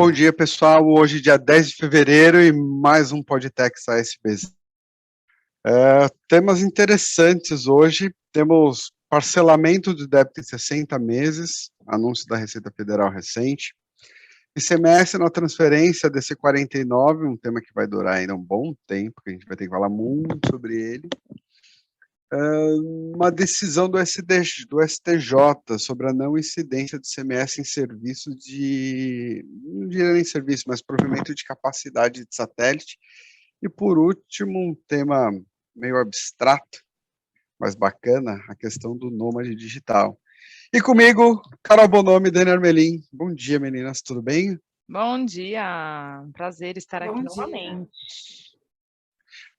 bom dia, pessoal. Hoje, dia 10 de fevereiro, e mais um Podtex ASBZ. Temas interessantes hoje. Temos parcelamento de débito em 60 meses, anúncio da Receita Federal recente. ICMS na transferência DC49, um tema que vai durar ainda um bom tempo, que a gente vai ter que falar muito sobre ele. Uma decisão do STJ sobre a não incidência de ICMS em serviço não diria em serviço, mas provimento de capacidade de satélite. E, por último, um tema meio abstrato, mas bacana, a questão do nômade digital. E comigo, Carol Bonomi e Dani Armelin. Bom dia, meninas, tudo bem? Bom dia, prazer estar aqui novamente.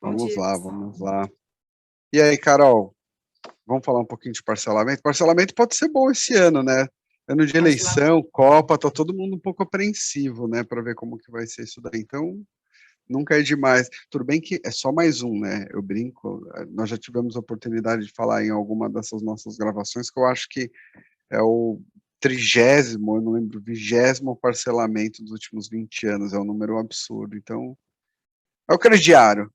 Vamos lá. E aí, Carol, vamos falar um pouquinho de parcelamento? Parcelamento pode ser bom esse ano, né? Ano de eleição, Copa, tá todo mundo um pouco apreensivo, né, para ver como que vai ser isso daí. Então, nunca é demais. Tudo bem que é só mais um, né? Eu brinco, nós já tivemos a oportunidade de falar em alguma dessas nossas gravações, que eu acho que é o 30º, eu não lembro, 20º parcelamento dos últimos 20 anos, é um número absurdo. Então, é o crediário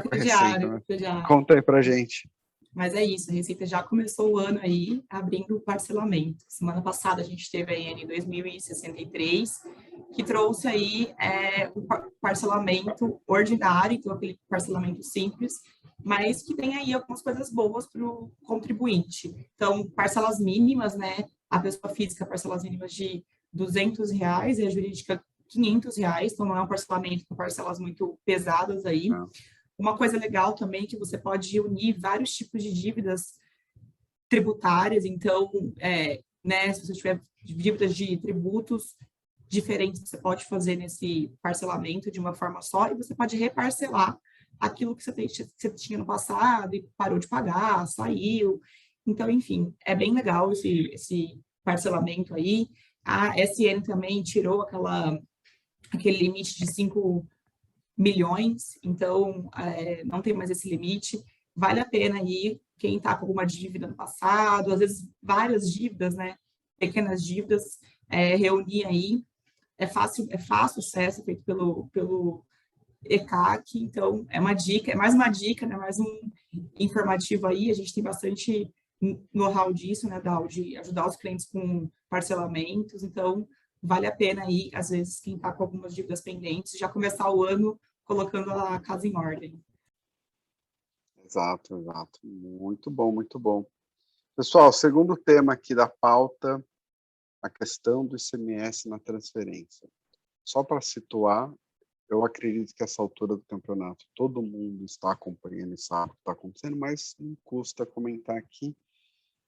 com a Receita, né? Conta aí pra gente. Mas é isso, a Receita já começou o ano aí abrindo o parcelamento. Semana passada a gente teve a EN 2063, que trouxe aí o parcelamento ordinário, então aquele parcelamento simples, mas que tem aí algumas coisas boas para o contribuinte. Então, parcelas mínimas, né? A pessoa física, parcelas mínimas de R$200 e a jurídica R$500, então não é um parcelamento com parcelas muito pesadas aí. Não. Uma coisa legal também é que você pode unir vários tipos de dívidas tributárias, então, né, se você tiver dívidas de tributos diferentes, você pode fazer nesse parcelamento de uma forma só, e você pode reparcelar aquilo que você tinha no passado e parou de pagar, saiu. Então, enfim, é bem legal esse parcelamento aí. A SN também tirou aquele limite de 5 milhões, então não tem mais esse limite. Vale a pena aí, quem está com alguma dívida no passado, às vezes várias dívidas, né, pequenas dívidas, reunir aí, é fácil acesso, feito pelo ECAC, então é uma dica, é mais uma dica, né, mais um informativo aí, a gente tem bastante know-how disso, né, de ajudar os clientes com parcelamentos, então vale a pena aí, às vezes, quem está com algumas dívidas pendentes, já começar o ano colocando a casa em ordem. Exato. Muito bom, muito bom. Pessoal, segundo tema aqui da pauta, a questão do ICMS na transferência. Só para situar, eu acredito que essa altura do campeonato todo mundo está acompanhando e sabe o que está acontecendo, mas não custa comentar aqui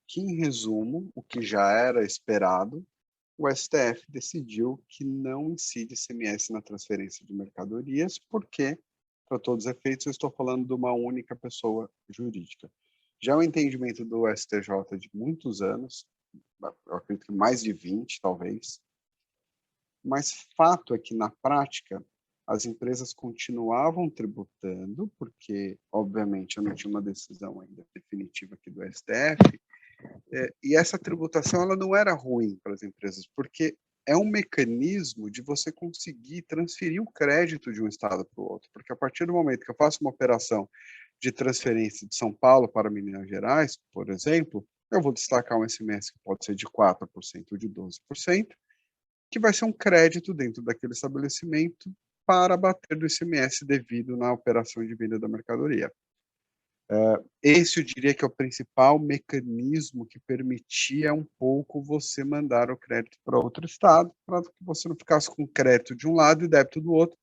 que, em resumo, o que já era esperado, o STF decidiu que não incide ICMS na transferência de mercadorias, porque, para todos os efeitos, eu estou falando de uma única pessoa jurídica. Já o entendimento do STJ de muitos anos, eu acredito que mais de 20, talvez, mas fato é que, na prática, as empresas continuavam tributando, porque, obviamente, eu não tinha uma decisão ainda definitiva aqui do STF, e essa tributação ela não era ruim para as empresas, porque é um mecanismo de você conseguir transferir o crédito de um estado para o outro, porque a partir do momento que eu faço uma operação de transferência de São Paulo para Minas Gerais, por exemplo, eu vou destacar um ICMS que pode ser de 4% ou de 12%, que vai ser um crédito dentro daquele estabelecimento para abater do ICMS devido na operação de venda da mercadoria. Esse eu diria que é o principal mecanismo que permitia um pouco você mandar o crédito para outro estado, para que você não ficasse com crédito de um lado e débito do outro.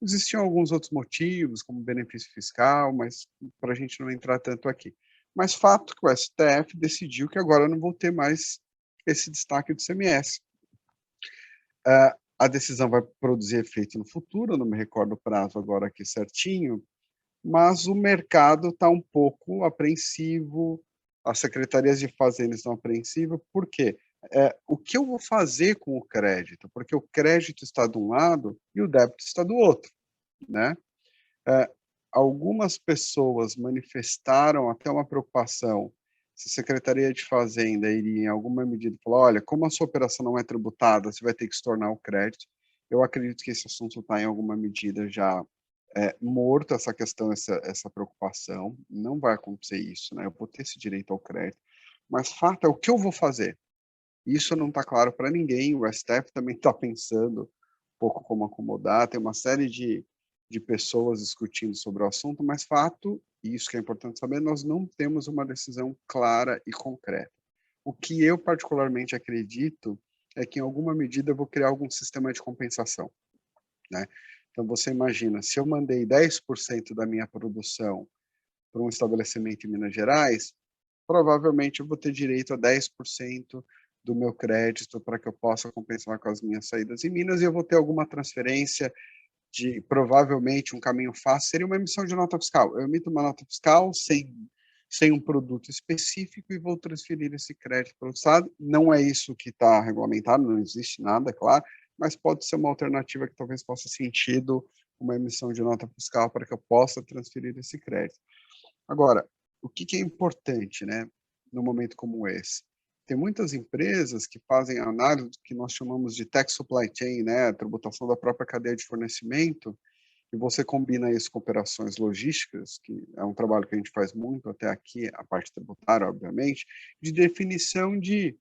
Existiam alguns outros motivos, como benefício fiscal, mas para a gente não entrar tanto aqui. Mas fato que o STF decidiu que agora não vou ter mais esse destaque do ICMS. A decisão vai produzir efeito no futuro, eu não me recordo o prazo agora aqui certinho, mas o mercado está um pouco apreensivo, as secretarias de fazenda estão apreensivas, por quê? O que eu vou fazer com o crédito? Porque o crédito está de um lado e o débito está do outro, né? Algumas pessoas manifestaram até uma preocupação se a Secretaria de Fazenda iria, em alguma medida, falar, olha, como a sua operação não é tributada, você vai ter que estornar o crédito. Eu acredito que esse assunto está, em alguma medida, já morto, essa questão, essa preocupação. Não vai acontecer isso, né? Eu vou ter esse direito ao crédito. Mas fato é, o que eu vou fazer? Isso não está claro para ninguém. O STF também está pensando um pouco como acomodar. Tem uma série de pessoas discutindo sobre o assunto, mas fato, e isso que é importante saber, nós não temos uma decisão clara e concreta. O que eu particularmente acredito é que, em alguma medida, eu vou criar algum sistema de compensação, né? Então, você imagina, se eu mandei 10% da minha produção para um estabelecimento em Minas Gerais, provavelmente eu vou ter direito a 10% do meu crédito para que eu possa compensar com as minhas saídas em Minas, e eu vou ter alguma transferência de, provavelmente, um caminho fácil seria uma emissão de nota fiscal. Eu emito uma nota fiscal sem um produto específico e vou transferir esse crédito para o Estado. Não é isso que está regulamentado, não existe nada, é claro, mas pode ser uma alternativa que talvez faça sentido, uma emissão de nota fiscal para que eu possa transferir esse crédito. Agora, o que é importante, né, num momento como esse? Tem muitas empresas que fazem análise do que nós chamamos de tech supply chain, né, a tributação da própria cadeia de fornecimento, e você combina isso com operações logísticas, que é um trabalho que a gente faz muito até aqui, a parte tributária, obviamente, de definição de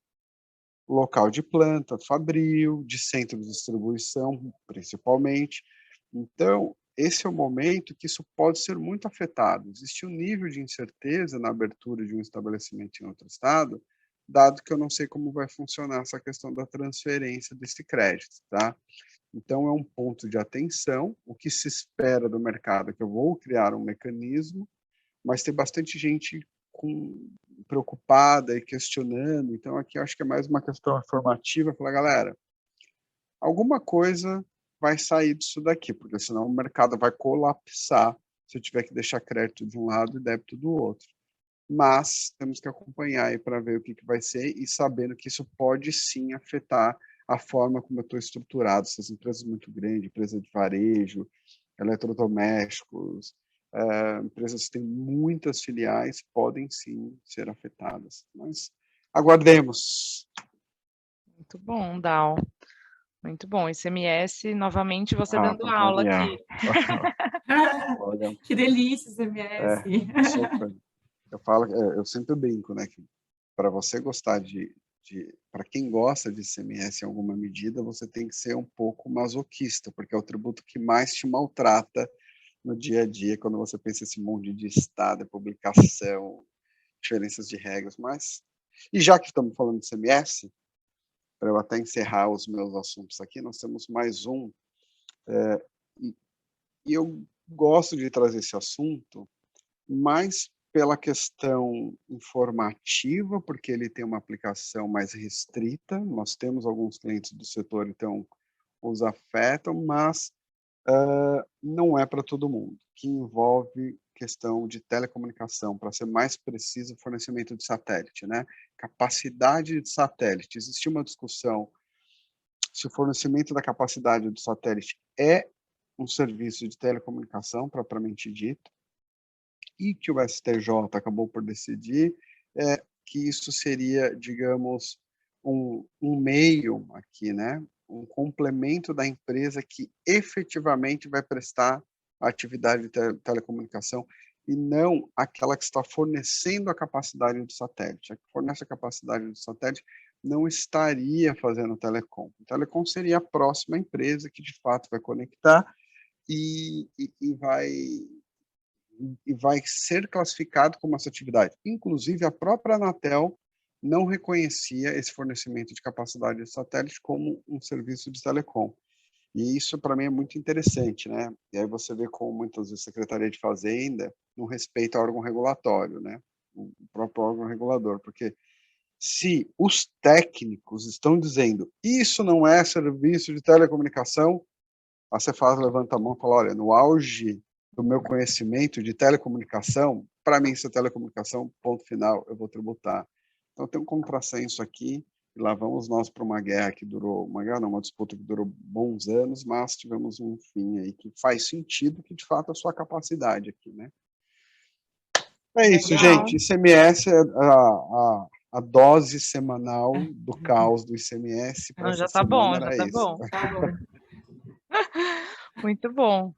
local de planta, fabril, de centro de distribuição, principalmente. Então, esse é o momento que isso pode ser muito afetado. Existe um nível de incerteza na abertura de um estabelecimento em outro estado, dado que eu não sei como vai funcionar essa questão da transferência desse crédito, tá? Então, é um ponto de atenção. O que se espera do mercado é que eu vou criar um mecanismo, mas tem bastante gente preocupada e questionando. Então, aqui eu acho que é mais uma questão informativa. Falar, galera, alguma coisa vai sair disso daqui, porque senão o mercado vai colapsar se eu tiver que deixar crédito de um lado e débito do outro. Mas temos que acompanhar aí para ver o que vai ser e sabendo que isso pode sim afetar a forma como eu estou estruturado. Essas empresas muito grandes, empresa de varejo, eletrodomésticos, empresas que têm muitas filiais, podem sim ser afetadas. Mas aguardemos. Muito bom, Dal. Muito bom. ICMS, novamente, você dando para aula variar. aqui. Olha, Que delícia, CMS. super. Eu falo, eu sempre brinco, né, que para você gostar para quem gosta de ICMS em alguma medida, você tem que ser um pouco masoquista, porque é o tributo que mais te maltrata no dia a dia, quando você pensa esse monte de estado, publicação, diferenças de regras, mas... E já que estamos falando de ICMS, para eu até encerrar os meus assuntos aqui, nós temos mais um, e eu gosto de trazer esse assunto, mais pela questão informativa, porque ele tem uma aplicação mais restrita. Nós temos alguns clientes do setor, então os afetam, mas não é para todo mundo, que envolve questão de telecomunicação, para ser mais preciso, fornecimento de satélite, né? Capacidade de satélite. Existe uma discussão se o fornecimento da capacidade do satélite é um serviço de telecomunicação, propriamente dito, e que o STJ acabou por decidir que isso seria, digamos, um meio aqui, né? Um complemento da empresa que efetivamente vai prestar a atividade de telecomunicação e não aquela que está fornecendo a capacidade do satélite. A que fornece a capacidade do satélite não estaria fazendo telecom. O telecom seria a próxima empresa que, de fato, vai conectar e vai ser classificado como essa atividade. Inclusive, a própria Anatel não reconhecia esse fornecimento de capacidade de satélite como um serviço de telecom. E isso, para mim, é muito interessante, né? E aí você vê como, muitas vezes, a Secretaria de Fazenda não respeita o órgão regulatório, né? O próprio órgão regulador, porque se os técnicos estão dizendo isso não é serviço de telecomunicação, a Cefaz levanta a mão e fala, olha, no auge do meu conhecimento de telecomunicação, para mim isso é telecomunicação, ponto final, eu vou tributar. Então tem um contrassenso aqui, e lá vamos nós para uma guerra que durou, uma disputa que durou bons anos, mas tivemos um fim aí que faz sentido, que de fato é a sua capacidade aqui, né? É isso, Legal. gente, ICMS é a dose semanal do caos do ICMS. Não, já tá bom, já tá bom. Tá bom. Muito bom.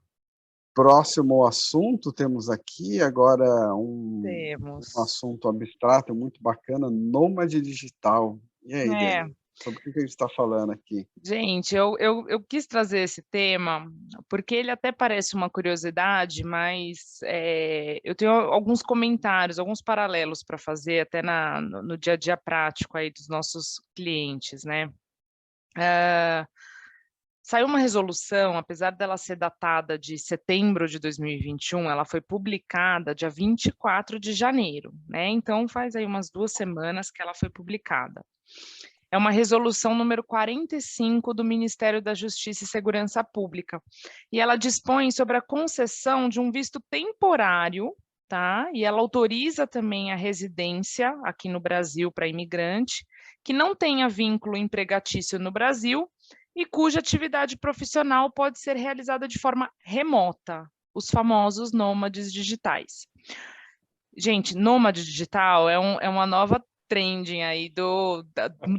Próximo assunto, temos aqui agora um Temos. assunto abstrato muito bacana, nômade digital. E aí, É. Dani, sobre o que a gente está falando aqui? Gente, eu quis trazer esse tema, porque ele até parece uma curiosidade, mas eu tenho alguns comentários, alguns paralelos para fazer até no dia a dia prático aí dos nossos clientes, né? Saiu uma resolução, apesar dela ser datada de setembro de 2021, ela foi publicada dia 24 de janeiro, né? Então faz aí umas 2 semanas que ela foi publicada. É uma resolução número 45 do Ministério da Justiça e Segurança Pública. E ela dispõe sobre a concessão de um visto temporário, tá? E ela autoriza também a residência aqui no Brasil para imigrante que não tenha vínculo empregatício no Brasil e cuja atividade profissional pode ser realizada de forma remota, os famosos nômades digitais. Gente, nômade digital é uma nova trending aí do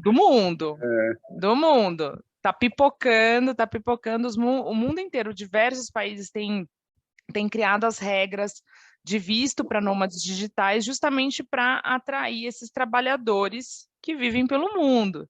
mundo, do mundo. Tá pipocando, o mundo inteiro, diversos países têm criado as regras de visto para nômades digitais justamente para atrair esses trabalhadores que vivem pelo mundo.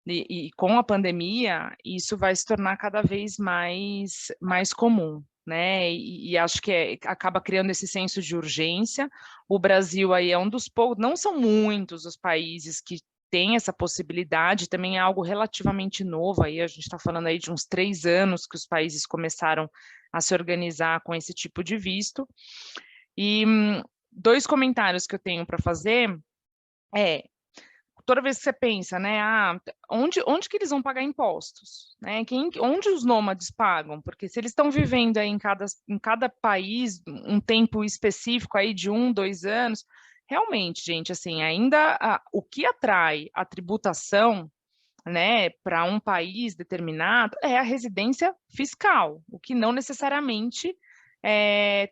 E com a pandemia, isso vai se tornar cada vez mais comum, né? E acho que acaba criando esse senso de urgência. O Brasil aí é um dos poucos, não são muitos os países que têm essa possibilidade, também é algo relativamente novo, aí a gente está falando aí de uns 3 anos que os países começaram a se organizar com esse tipo de visto. E 2 comentários que eu tenho para fazer toda vez que você pensa, né, onde que eles vão pagar impostos, né? Onde os nômades pagam? Porque se eles estão vivendo aí em cada país um tempo específico aí de 1, 2 anos, realmente, gente, assim, ainda o que atrai a tributação, né, para um país determinado é a residência fiscal, o que não necessariamente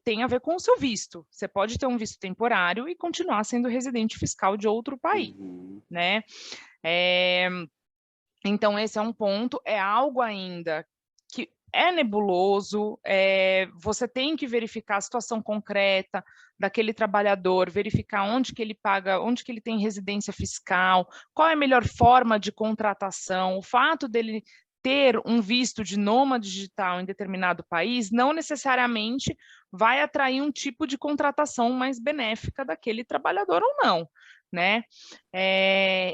tem a ver com o seu visto. Você pode ter um visto temporário e continuar sendo residente fiscal de outro país, né? Então, esse é um ponto, é algo ainda que é nebuloso, você tem que verificar a situação concreta daquele trabalhador, verificar onde que ele paga, onde que ele tem residência fiscal, qual é a melhor forma de contratação, o fato dele ter um visto de nômade digital em determinado país não necessariamente vai atrair um tipo de contratação mais benéfica daquele trabalhador ou não, né?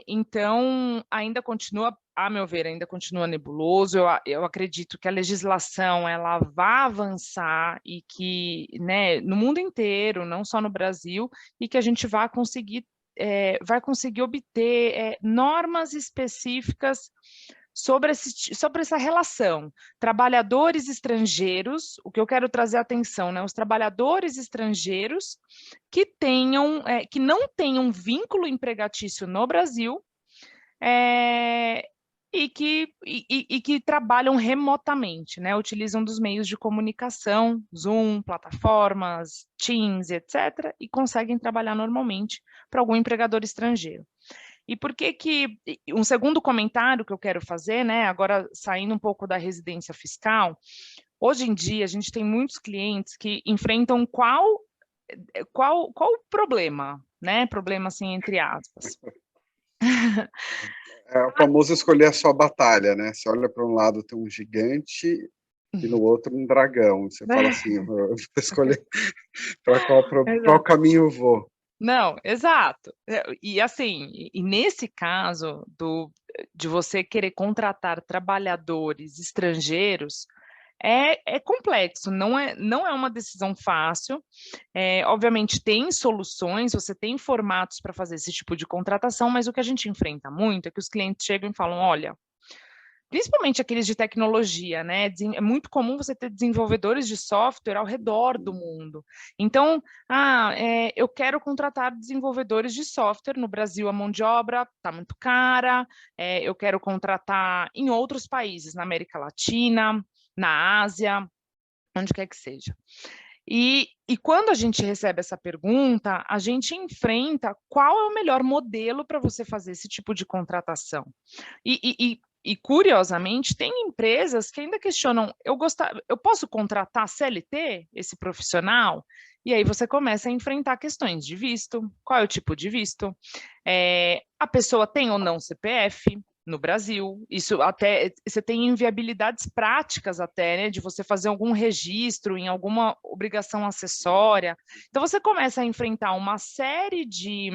Então, ainda continua, a meu ver, ainda continua nebuloso. Eu acredito que a legislação ela vai avançar e que, né, no mundo inteiro, não só no Brasil, e que a gente vai conseguir obter normas específicas sobre essa relação. Trabalhadores estrangeiros, o que eu quero trazer atenção, né? Os trabalhadores estrangeiros que não tenham vínculo empregatício no Brasil e que trabalham remotamente, né? Utilizam dos meios de comunicação, Zoom, plataformas, Teams, etc., e conseguem trabalhar normalmente para algum empregador estrangeiro. E por que um segundo comentário que eu quero fazer, né, agora saindo um pouco da residência fiscal, hoje em dia a gente tem muitos clientes que enfrentam qual o problema, né, problema assim, entre aspas. É o famoso escolher a sua batalha, né? Você olha para um lado, tem um gigante e no outro um dragão. Você fala assim, eu vou escolher para qual caminho eu vou. Não, exato. E assim, e nesse caso de você querer contratar trabalhadores estrangeiros, é complexo, não é uma decisão fácil. Obviamente tem soluções, você tem formatos para fazer esse tipo de contratação, mas o que a gente enfrenta muito é que os clientes chegam e falam, olha, principalmente aqueles de tecnologia, né? É muito comum você ter desenvolvedores de software ao redor do mundo. Então, eu quero contratar desenvolvedores de software. No Brasil, a mão de obra está muito cara. Eu quero contratar em outros países, na América Latina, na Ásia, onde quer que seja. E quando a gente recebe essa pergunta, a gente enfrenta qual é o melhor modelo para você fazer esse tipo de contratação. E curiosamente, tem empresas que ainda questionam, eu posso contratar CLT, esse profissional? E aí você começa a enfrentar questões de visto, qual é o tipo de visto, a pessoa tem ou não CPF no Brasil, isso até, você tem inviabilidades práticas até, né, de você fazer algum registro em alguma obrigação acessória, então você começa a enfrentar uma série de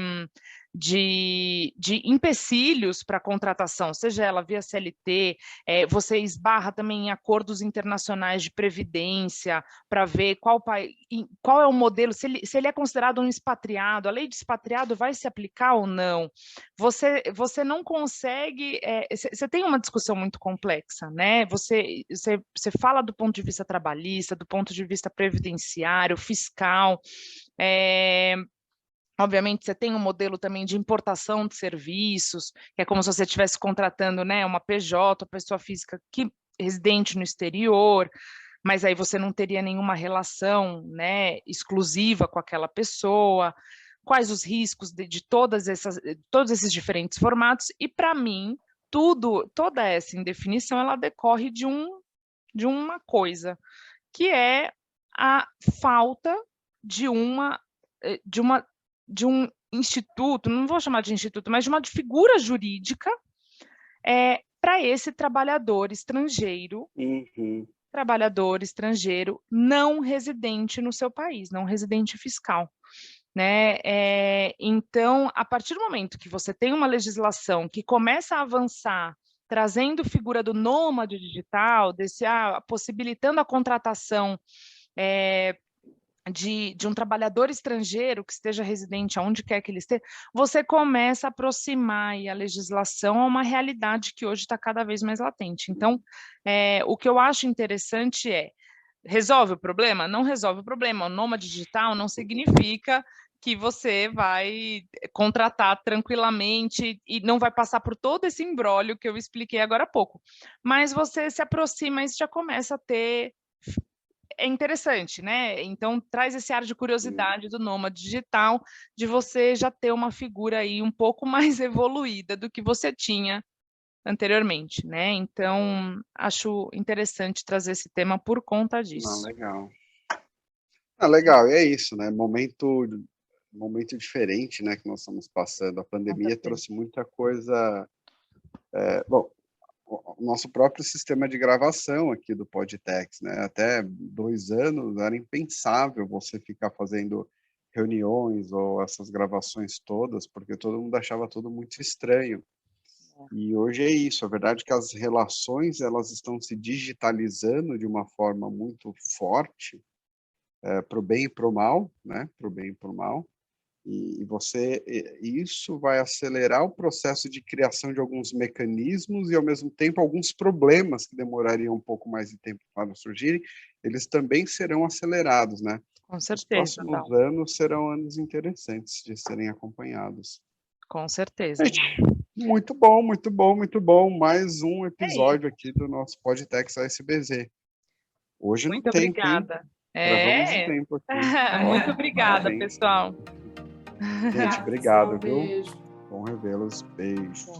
empecilhos para a contratação, seja ela via CLT, você esbarra também em acordos internacionais de previdência, para ver qual é o modelo, se ele é considerado um expatriado, a lei de expatriado vai se aplicar ou não, você não consegue, você tem uma discussão muito complexa, né? Você fala do ponto de vista trabalhista, do ponto de vista previdenciário, fiscal, obviamente, você tem um modelo também de importação de serviços, que é como se você estivesse contratando, né, uma PJ, pessoa física residente no exterior, mas aí você não teria nenhuma relação, né, exclusiva com aquela pessoa. Quais os riscos de todos esses diferentes formatos? E, para mim, toda essa indefinição, ela decorre de uma coisa, que é a falta de um instituto, não vou chamar de instituto, mas de uma figura jurídica para esse trabalhador estrangeiro não residente no seu país, não residente fiscal. Né? Então, a partir do momento que você tem uma legislação que começa a avançar, trazendo figura do nômade digital, possibilitando a contratação de um trabalhador estrangeiro que esteja residente aonde quer que ele esteja, você começa a aproximar a legislação a uma realidade que hoje está cada vez mais latente. Então, o que eu acho interessante resolve o problema? Não resolve o problema. O nômade digital não significa que você vai contratar tranquilamente e não vai passar por todo esse imbróglio que eu expliquei agora há pouco. Mas você se aproxima e já começa a ter... É interessante, né? Então, traz esse ar de curiosidade do nômade digital, de você já ter uma figura aí um pouco mais evoluída do que você tinha anteriormente, né? Então, acho interessante trazer esse tema por conta disso. Legal. Legal, e é isso, né? Momento diferente, né, que nós estamos passando. A pandemia trouxe muita coisa... bom, o nosso próprio sistema de gravação aqui do Podtex, né? Até 2 anos era impensável você ficar fazendo reuniões ou essas gravações todas, porque todo mundo achava tudo muito estranho. E hoje é isso, a verdade é que as relações elas estão se digitalizando de uma forma muito forte, para o bem e para o mal, né? Para o bem e para o mal. E isso vai acelerar o processo de criação de alguns mecanismos e, ao mesmo tempo, alguns problemas que demorariam um pouco mais de tempo para surgirem, eles também serão acelerados, né? Com certeza. Os próximos anos serão anos interessantes de serem acompanhados. Com certeza. Gente, muito bom, muito bom, muito bom. Mais um episódio aqui do nosso Podtex ASBZ. Hoje muito no tempo, obrigada. Hein? Gravamos no tempo aqui. Muito obrigada, pessoal. Gente, obrigado, viu? Bom revê-los. Beijo.